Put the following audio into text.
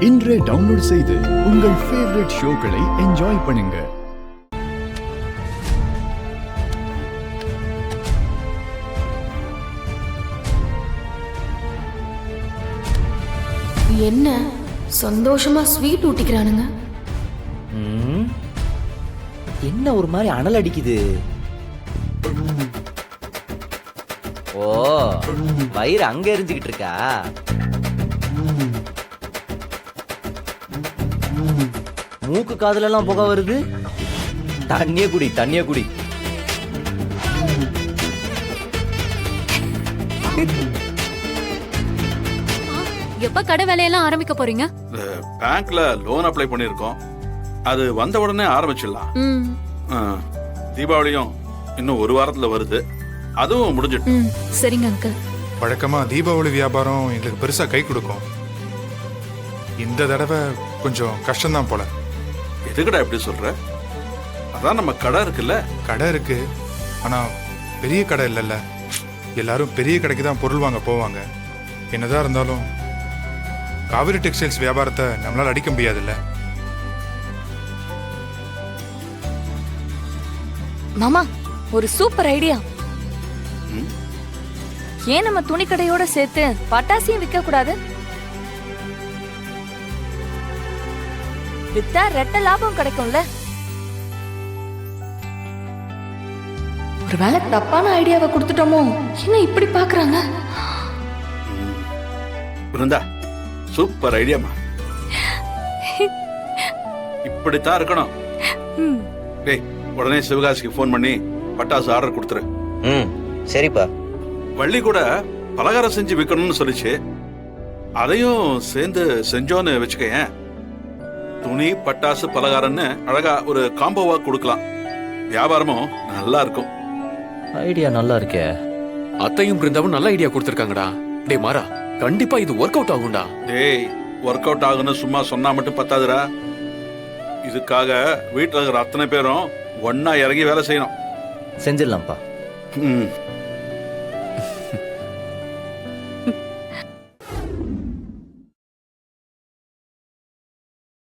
இன்றே டவுன்லோட் செய்து உங்கள் ஃபேவரட் ஷோக்களை என்ஜாய் பண்ணுங்க. என்ன சந்தோஷமா ஸ்வீட் ஊட்டிக்கிறானுங்க. என்ன ஒரு மாதிரி அனல் அடிக்குது. ஓ, வயிறு அங்க எரிஞ்சுக்கிட்டு இருக்கா. மூக்கு காதுல எல்லாம் புகை வருது. தண்ணிய குடி, தண்ணிய குடி. எப்ப கடை வேலையெல்லாம் ஆரம்பிக்க போறீங்க? பேங்க்ல லோன் அப்ளை பண்ணிருக்கோம். அது வந்த உடனே ஆரம்பிச்சிடலாம். தீபாவளியும் இன்னும் ஒரு வாரத்துல வருது. அதுவும் முடிஞ்சிட்டு. சரிங்க அங்கிள். வழக்கமா தீபாவளி வியாபாரம் எங்களுக்கு பெருசா கை கொடுக்கும். இந்த தடவை கொஞ்சம் கஷ்டம்தான் போல. எதுக்கடா எப்படி சொல்ற? அதான் நம்ம கடை இருக்குல்ல. கடை இருக்கு, ஆனா பெரிய கடை இல்லைல்ல. எல்லாரும் பெரிய கடைக்கு தான் பொருள் வாங்க போவாங்க. என்னதான் இருந்தாலும் காவிரி டெக்ஸ்டைல்ஸ் வியாபாரத்தை நம்மளால அடிக்க முடியாதுல்ல. மாமா, ஒரு சூப்பர் ஐடியா. ஏன் நம்ம துணி கடையோட சேர்த்து பட்டாசியும் விற்க கூடாது? வித்தா ரெட்ட லாபம் கிடைக்கும்ல. ஒருவேளை தப்பான ஐடியாவை கொடுத்துட்டோமோ? என்ன இப்படி பாக்குறாங்க? பிருந்தா, சூப்பர் ஐடியாமா. இப்படித்தான் இருக்கணும். டேய், உடனே சிவகாசிக்கு போன் பண்ணி பட்டாசு ஆர்டர் கொடுத்துரு. சரிப்பா. வள்ளி கூட பலகாரம் செஞ்சு விற்கணும்னு சொல்லிச்சு. அதையும் சேர்ந்து செஞ்சோன்னு வச்சுக்கேன். துணி, பட்டாசு, பலகாரம்னு அழகா ஒரு காம்போவா கொடுக்கலாம். வியாபாரமும் நல்லா இருக்கும். ஐடியா நல்லா இருக்கே. அத்தையும் பிருந்தாவும் நல்ல ஐடியா கொடுத்திருக்காங்கடா. டேய் மாறா, கண்டிப்பா இது ஒர்க் அவுட் ஆகும்டா. டேய், ஒர்க் அவுட் ஆகுன்னு சும்மா சொன்னா மட்டும் பத்தாதுடா. இதுக்காக வீட்டுல இருக்கிற அத்தனை பேரும் ஒன்னா இறங்கி வேலை செய்யணும். செஞ்சிடலாம்ப்பா.